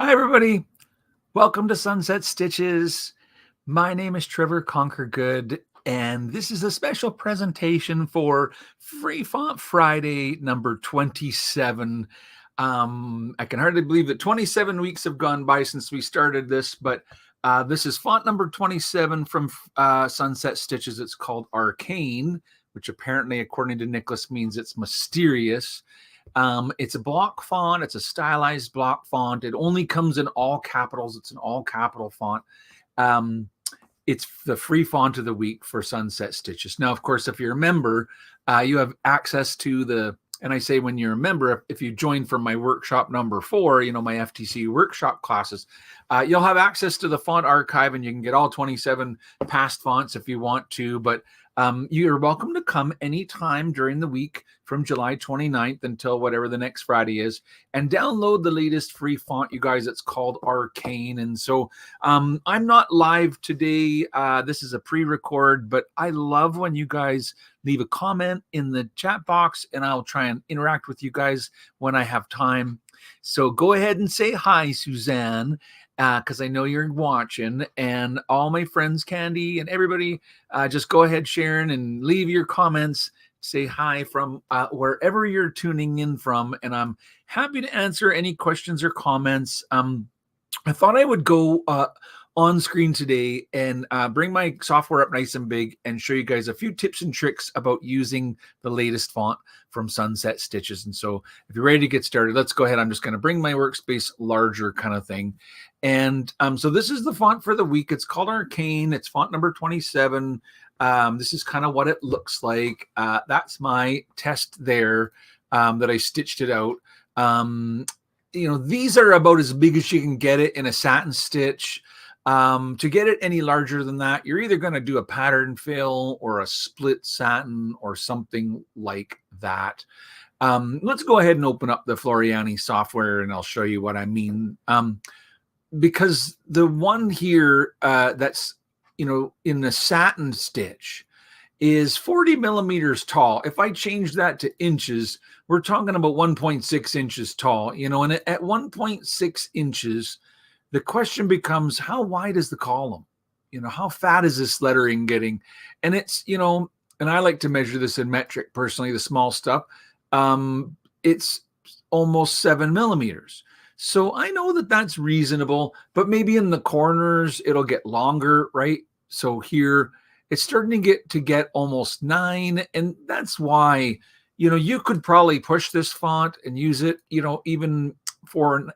Hi, everybody. Welcome to Sunset Stitches. My name is Trevor Conquergood, and this is a special presentation for Free Font Friday number 27. I can hardly believe that 27 weeks have gone by since we started this, but this is font number 27 from Sunset Stitches. It's called Arcane, which apparently, according to Nicholas, means it's mysterious. It's a block font. It's a stylized block font. It only comes in all capitals. It's an all capital font. It's the free font of the week for Sunset Stitches. Now, of course, if you're a member, you have access to the, and I say when you're a member, if you join from my workshop number 4, my FTC workshop classes, you'll have access to the font archive and you can get all 27 past fonts if you want to. But you're welcome to come anytime during the week from July 29th until whatever the next Friday is and download the latest free font, you guys. It's called Arcane. And so I'm not live today. This is a pre-record, but I love when you guys leave a comment in the chat box and I'll try and interact with you guys when I have time. So go ahead and say hi, Suzanne, because I know you're watching, and all my friends, Candy and everybody, just go ahead, Sharon, and leave your comments. Say hi from wherever you're tuning in from, and I'm happy to answer any questions or comments. I thought I would go on screen today and bring my software up nice and big and show you guys a few tips and tricks about using the latest font from Sunset Stitches. And so if you're ready to get started, let's go ahead. I'm just going to bring my workspace larger kind of thing. And so this is the font for the week. It's called Arcane. It's font number 27. This is kind of what it looks like. That's my test there that I stitched it out. These are about as big as you can get it in a satin stitch. To get it any larger than that, you're either going to do a pattern fill or a split satin or something like that. Let's go ahead and open up the Floriani software and I'll show you what I mean. Because the one here that's, in the satin stitch is 40 millimeters tall. If I change that to inches, we're talking about 1.6 inches tall, and at 1.6 inches, the question becomes, how wide is the column? How fat is this lettering getting? And it's, and I like to measure this in metric personally, the small stuff. It's almost 7 millimeters. So I know that that's reasonable, but maybe in the corners, it'll get longer, right? So here it's starting to get almost 9. And that's why, you could probably push this font and use it, even for,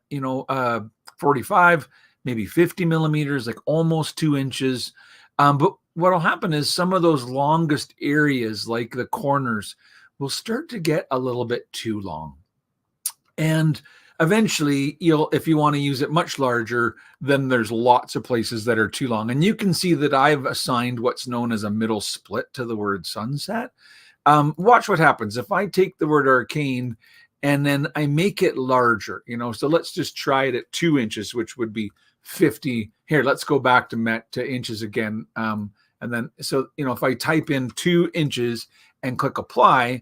45, maybe 50 millimeters, like almost 2 inches. But what'll happen is some of those longest areas, like the corners, will start to get a little bit too long. And eventually, if you want to use it much larger, then there's lots of places that are too long. And you can see that I've assigned what's known as a middle split to the word sunset. Watch what happens. If I take the word arcane and then I make it larger, so let's just try it at 2 inches, which would be 50. Here, let's go back to inches again. And then, so, if I type in 2 inches and click apply,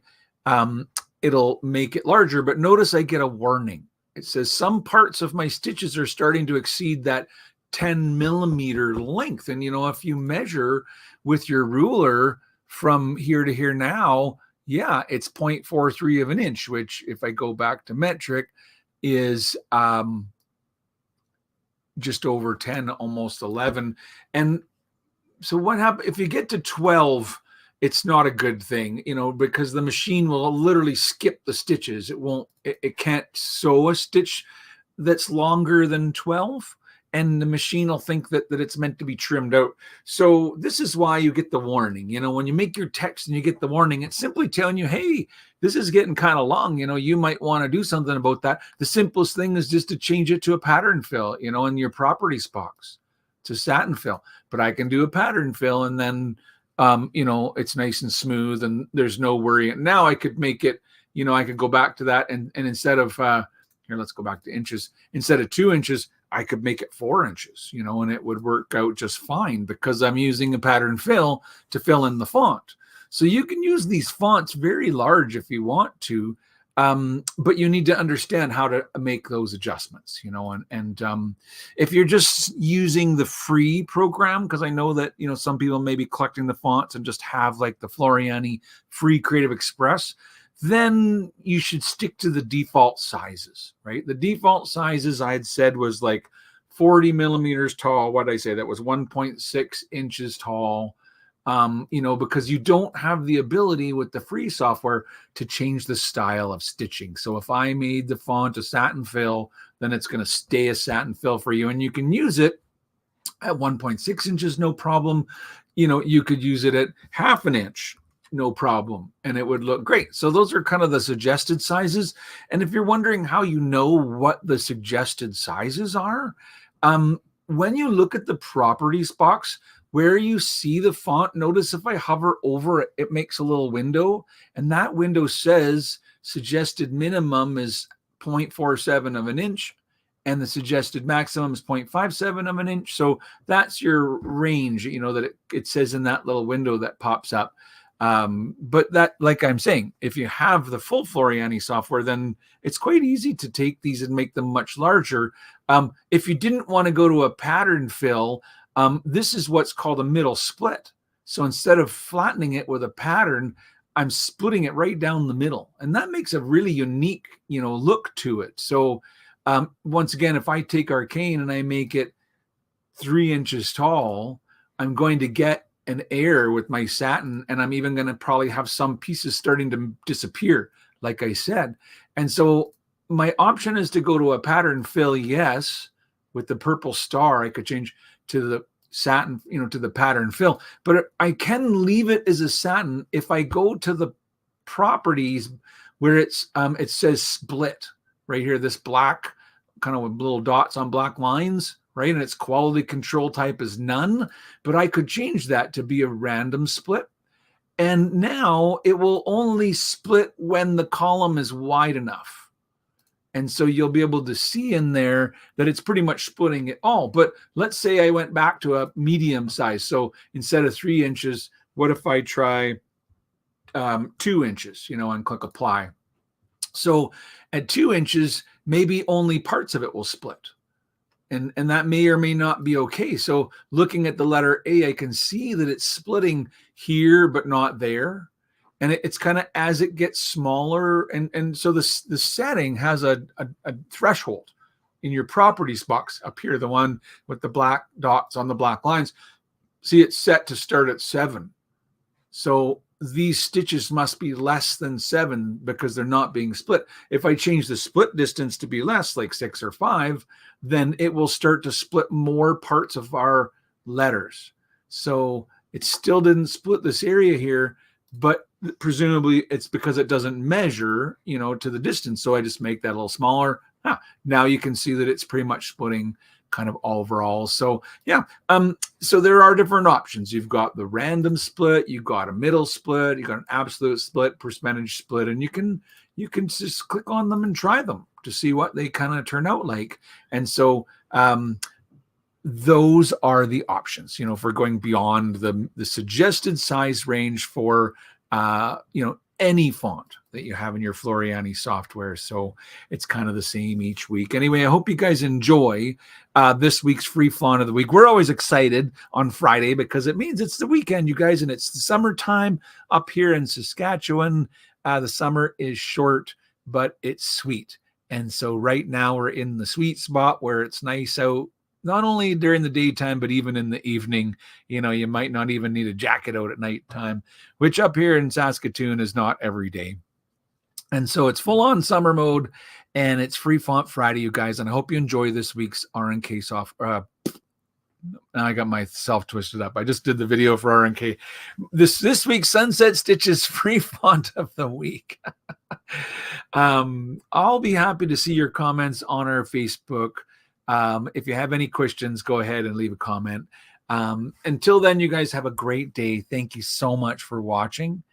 it'll make it larger. But notice I get a warning. It says some parts of my stitches are starting to exceed that 10 millimeter length. And, if you measure with your ruler from here to here now, yeah, it's 0.43 of an inch, which if I go back to metric is just over 10, almost 11. And so what happens if you get to 12? It's not a good thing, because the machine will literally skip the stitches. It can't sew a stitch that's longer than 12. And the machine will think that it's meant to be trimmed out. So this is why you get the warning. When you make your text and you get the warning, it's simply telling you, hey, this is getting kind of long. You might want to do something about that. The simplest thing is just to change it to a pattern fill, in your properties box to satin fill. But I can do a pattern fill and then, it's nice and smooth and there's no worry. Now I could make it, I could go back to that and instead of, here, let's go back to inches. Instead of 2 inches, I could make it 4 inches, and it would work out just fine because I'm using a pattern fill to fill in the font. So you can use these fonts very large if you want to. But you need to understand how to make those adjustments, and if you're just using the free program, because I know that, some people may be collecting the fonts and just have like the Floriani free Creative Express, then you should stick to the default sizes, right? The default sizes I had said was like 40 millimeters tall. What did I say? That was 1.6 inches tall. Because you don't have the ability with the free software to change the style of stitching. So if I made the font a satin fill, then it's going to stay a satin fill for you, and you can use it at 1.6 inches, no problem. You could use it at half an inch, no problem, and it would look great. So those are kind of the suggested sizes. And if you're wondering how you know what the suggested sizes are, when you look at the properties box, where you see the font, notice if I hover over it, it makes a little window, and that window says suggested minimum is 0.47 of an inch, and the suggested maximum is 0.57 of an inch. So that's your range, that it says in that little window that pops up. But that, like I'm saying, if you have the full Floriani software, then it's quite easy to take these and make them much larger. If you didn't want to go to a pattern fill, this is what's called a middle split. So instead of flattening it with a pattern, I'm splitting it right down the middle. And that makes a really unique, look to it. So once again, if I take Arcane and I make it 3 inches tall, I'm going to get an error with my satin, and I'm even going to probably have some pieces starting to disappear, like I said. And so my option is to go to a pattern fill, yes, with the purple star. I could change to the satin, to the pattern fill, but I can leave it as a satin if I go to the properties where it says split right here, this black kind of with little dots on black lines, right? And its quality control type is none, but I could change that to be a random split. And now it will only split when the column is wide enough. And so you'll be able to see in there that it's pretty much splitting it all. But let's say I went back to a medium size. So instead of 3 inches, what if I try 2 inches, and click apply? So at 2 inches, maybe only parts of it will split. And that may or may not be okay. So looking at the letter A, I can see that it's splitting here, but not there. And it's kind of as it gets smaller. And so the setting has a threshold in your properties box up here, the one with the black dots on the black lines. See, it's set to start at 7. So these stitches must be less than 7 because they're not being split. If I change the split distance to be less, like 6 or 5, then it will start to split more parts of our letters. So it still didn't split this area here, but presumably it's because it doesn't measure, to the distance. So I just make that a little smaller. Now you can see that it's pretty much splitting kind of overall. So yeah, so there are different options. You've got the random split, you've got a middle split, you've got an absolute split, percentage split, and you can just click on them and try them to see what they kind of turn out like. And so those are the options, for going beyond the suggested size range for any font that you have in your Floriani software. So it's kind of the same each week. Anyway, I hope you guys enjoy this week's free font of the week. We're always excited on Friday because it means it's the weekend, you guys, and it's the summertime up here in Saskatchewan. The summer is short, but it's sweet. And so right now we're in the sweet spot where it's nice out, not only during the daytime, but even in the evening. You might not even need a jacket out at nighttime, which up here in Saskatoon is not every day. And so it's full on summer mode, and it's Free Font Friday, you guys. And I hope you enjoy this week's RNK soft. Now I got myself twisted up. I just did the video for RNK. This week's Sunset Stitches Free Font of the Week. I'll be happy to see your comments on our Facebook. If you have any questions, go ahead and leave a comment. Until then, you guys have a great day. Thank you so much for watching.